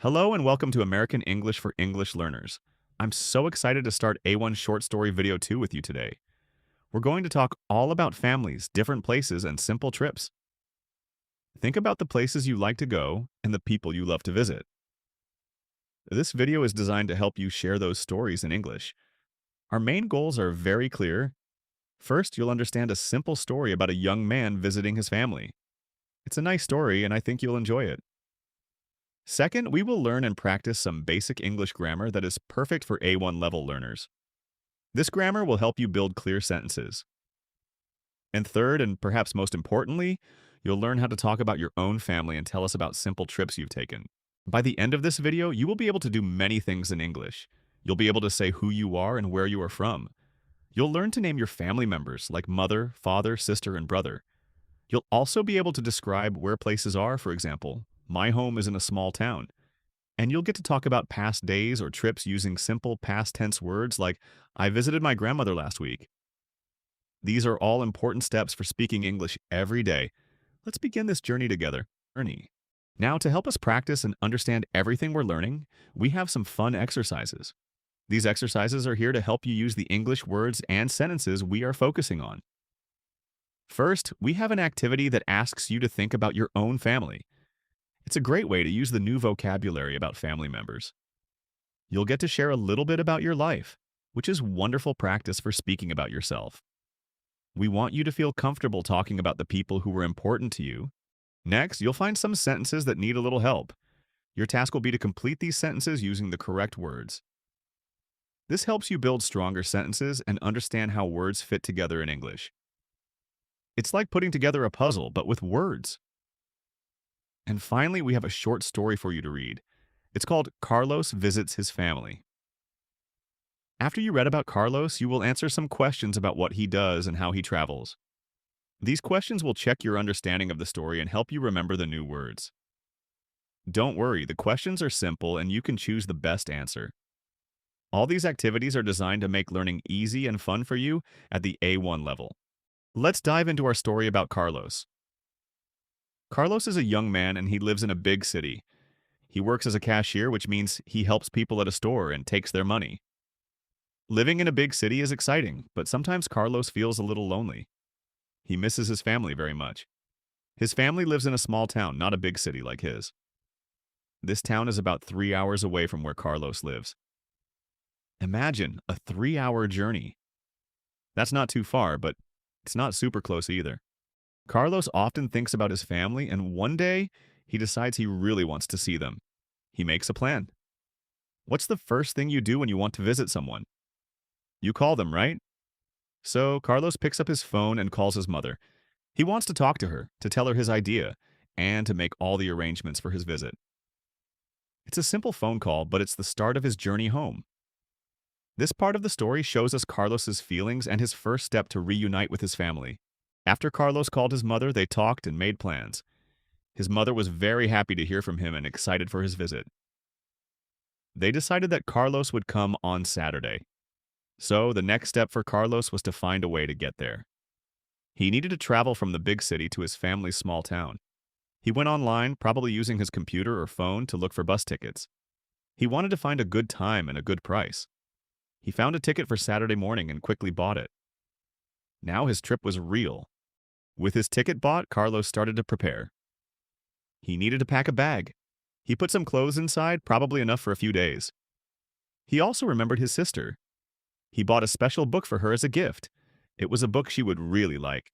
Hello and welcome to American English for English Learners. I'm so excited to start A1 Short Story Video 2 with you today. We're going to talk all about families, different places, and simple trips. Think about the places you like to go and the people you love to visit. This video is designed to help you share those stories in English. Our main goals are very clear. First, you'll understand a simple story about a young man visiting his family. It's a nice story and I think you'll enjoy it. Second, we will learn and practice some basic English grammar that is perfect for A1 level learners. This grammar will help you build clear sentences. And third, and perhaps most importantly, you'll learn how to talk about your own family and tell us about simple trips you've taken. By the end of this video, you will be able to do many things in English. You'll be able to say who you are and where you are from. You'll learn to name your family members like mother, father, sister, and brother. You'll also be able to describe where places are, for example. My home is in a small town. And you'll get to talk about past days or trips using simple past tense words like, I visited my grandmother last week. These are all important steps for speaking English every day. Let's begin this journey together. Now, to help us practice and understand everything we're learning, we have some fun exercises. These exercises are here to help you use the English words and sentences we are focusing on. First, we have an activity that asks you to think about your own family. It's a great way to use the new vocabulary about family members. You'll get to share a little bit about your life, which is wonderful practice for speaking about yourself. We want you to feel comfortable talking about the people who were important to you. Next, you'll find some sentences that need a little help. Your task will be to complete these sentences using the correct words. This helps you build stronger sentences and understand how words fit together in English. It's like putting together a puzzle, but with words. And finally, we have a short story for you to read. It's called Carlos Visits His Family. After you read about Carlos, you will answer some questions about what he does and how he travels. These questions will check your understanding of the story and help you remember the new words. Don't worry, the questions are simple and you can choose the best answer. All these activities are designed to make learning easy and fun for you at the A1 level. Let's dive into our story about Carlos. Carlos is a young man and he lives in a big city. He works as a cashier, which means he helps people at a store and takes their money. Living in a big city is exciting, but sometimes Carlos feels a little lonely. He misses his family very much. His family lives in a small town, not a big city like his. This town is about 3 hours away from where Carlos lives. Imagine a 3-hour journey. That's not too far, but it's not super close either. Carlos often thinks about his family, and one day, he decides he really wants to see them. He makes a plan. What's the first thing you do when you want to visit someone? You call them, right? So, Carlos picks up his phone and calls his mother. He wants to talk to her, to tell her his idea, and to make all the arrangements for his visit. It's a simple phone call, but it's the start of his journey home. This part of the story shows us Carlos's feelings and his first step to reunite with his family. After Carlos called his mother, they talked and made plans. His mother was very happy to hear from him and excited for his visit. They decided that Carlos would come on Saturday. So the next step for Carlos was to find a way to get there. He needed to travel from the big city to his family's small town. He went online, probably using his computer or phone to look for bus tickets. He wanted to find a good time and a good price. He found a ticket for Saturday morning and quickly bought it. Now his trip was real. With his ticket bought, Carlos started to prepare. He needed to pack a bag. He put some clothes inside, probably enough for a few days. He also remembered his sister. He bought a special book for her as a gift. It was a book she would really like.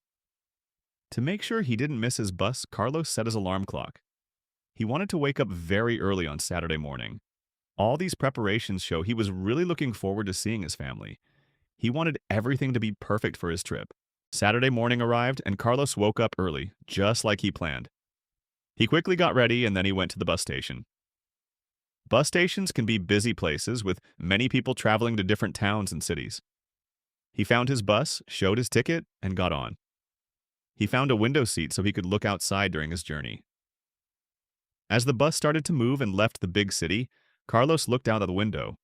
To make sure he didn't miss his bus, Carlos set his alarm clock. He wanted to wake up very early on Saturday morning. All these preparations show he was really looking forward to seeing his family. He wanted everything to be perfect for his trip. Saturday morning arrived, and Carlos woke up early, just like he planned. He quickly got ready, and then he went to the bus station. Bus stations can be busy places with many people traveling to different towns and cities. He found his bus, showed his ticket, and got on. He found a window seat so he could look outside during his journey. As the bus started to move and left the big city, Carlos looked out of the window.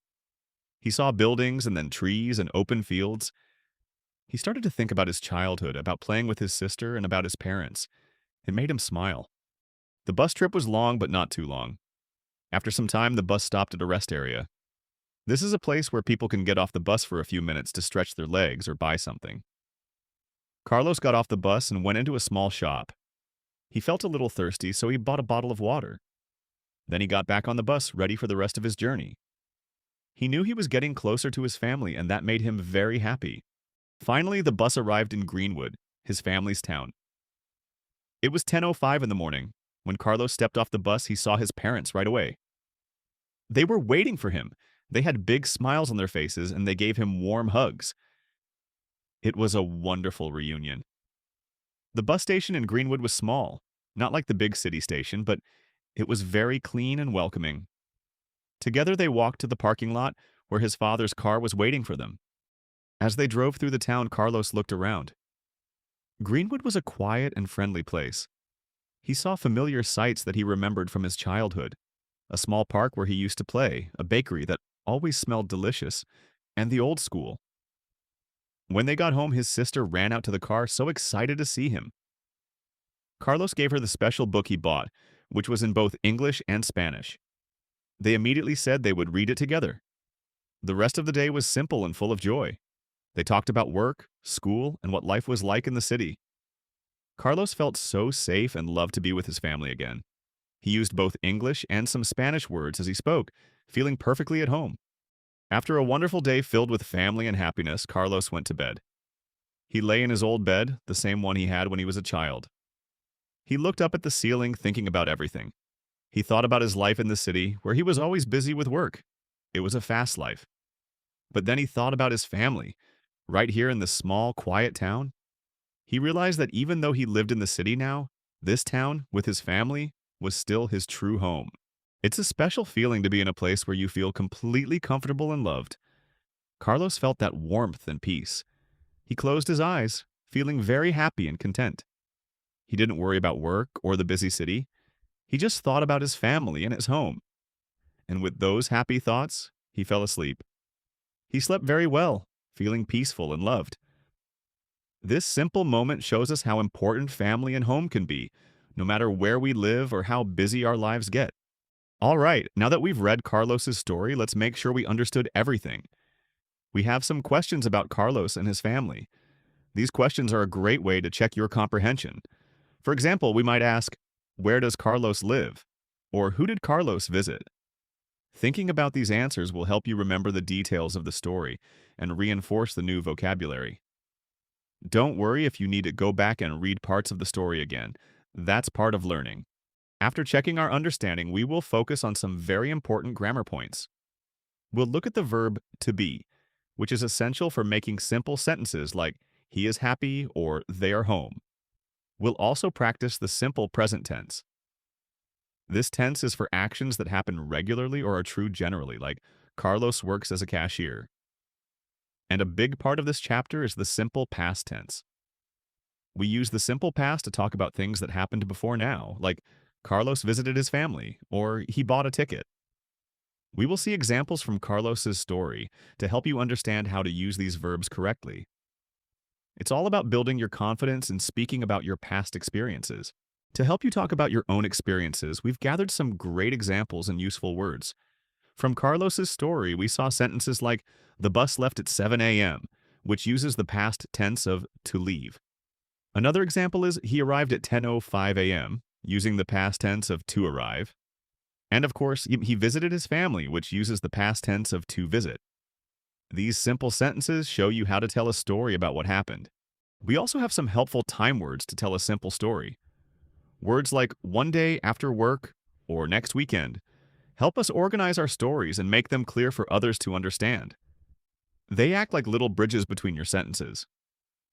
He saw buildings and then trees and open fields. He started to think about his childhood, about playing with his sister, and about his parents. It made him smile. The bus trip was long, but not too long. After some time, the bus stopped at a rest area. This is a place where people can get off the bus for a few minutes to stretch their legs or buy something. Carlos got off the bus and went into a small shop. He felt a little thirsty, so he bought a bottle of water. Then he got back on the bus, ready for the rest of his journey. He knew he was getting closer to his family, and that made him very happy. Finally, the bus arrived in Greenwood, his family's town. It was 10:05 in the morning. When Carlos stepped off the bus, he saw his parents right away. They were waiting for him. They had big smiles on their faces, and they gave him warm hugs. It was a wonderful reunion. The bus station in Greenwood was small, not like the big city station, but it was very clean and welcoming. Together they walked to the parking lot where his father's car was waiting for them. As they drove through the town, Carlos looked around. Greenwood was a quiet and friendly place. He saw familiar sights that he remembered from his childhood. A small park where he used to play, a bakery that always smelled delicious, and the old school. When they got home, his sister ran out to the car, so excited to see him. Carlos gave her the special book he bought, which was in both English and Spanish. They immediately said they would read it together. The rest of the day was simple and full of joy. They talked about work, school, and what life was like in the city. Carlos felt so safe and loved to be with his family again. He used both English and some Spanish words as he spoke, feeling perfectly at home. After a wonderful day filled with family and happiness, Carlos went to bed. He lay in his old bed, the same one he had when he was a child. He looked up at the ceiling, thinking about everything. He thought about his life in the city, where he was always busy with work. It was a fast life. But then he thought about his family, right here in this small, quiet town. He realized that even though he lived in the city now, this town, with his family, was still his true home. It's a special feeling to be in a place where you feel completely comfortable and loved. Carlos felt that warmth and peace. He closed his eyes, feeling very happy and content. He didn't worry about work or the busy city. He just thought about his family and his home. And with those happy thoughts, he fell asleep. He slept very well, feeling peaceful and loved. This simple moment shows us how important family and home can be, no matter where we live or how busy our lives get. All right, now that we've read Carlos's story, let's make sure we understood everything. We have some questions about Carlos and his family. These questions are a great way to check your comprehension. For example, we might ask, where does Carlos live? Or who did Carlos visit? Thinking about these answers will help you remember the details of the story and reinforce the new vocabulary. Don't worry if you need to go back and read parts of the story again. That's part of learning. After checking our understanding, we will focus on some very important grammar points. We'll look at the verb to be, which is essential for making simple sentences like he is happy or they are home. We'll also practice the simple present tense. This tense is for actions that happen regularly or are true generally, like Carlos works as a cashier. And a big part of this chapter is the simple past tense. We use the simple past to talk about things that happened before now, like Carlos visited his family or he bought a ticket. We will see examples from Carlos's story to help you understand how to use these verbs correctly. It's all about building your confidence and speaking about your past experiences. To help you talk about your own experiences, we've gathered some great examples and useful words. From Carlos's story, we saw sentences like, the bus left at 7 a.m., which uses the past tense of to leave. Another example is, he arrived at 10:05 a.m., using the past tense of to arrive. And of course, he visited his family, which uses the past tense of to visit. These simple sentences show you how to tell a story about what happened. We also have some helpful time words to tell a simple story. Words like one day after work or next weekend help us organize our stories and make them clear for others to understand. They act like little bridges between your sentences.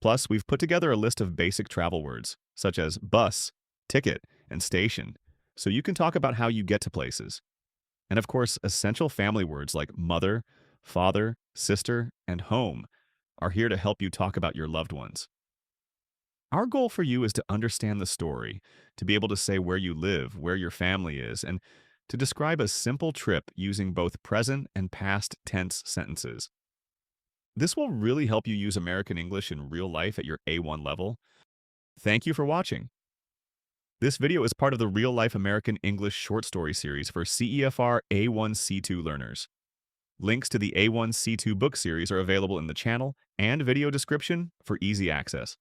Plus, we've put together a list of basic travel words, such as bus, ticket, and station, so you can talk about how you get to places. And of course, essential family words like mother, father, sister, and home are here to help you talk about your loved ones. Our goal for you is to understand the story, to be able to say where you live, where your family is, and to describe a simple trip using both present and past tense sentences. This will really help you use American English in real life at your A1 level. Thank you for watching. This video is part of the Real Life American English short story series for CEFR A1C2 learners. Links to the A1C2 book series are available in the channel and video description for easy access.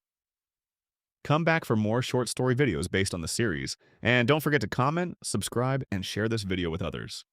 Come back for more short story videos based on the series, and don't forget to comment, subscribe, and share this video with others.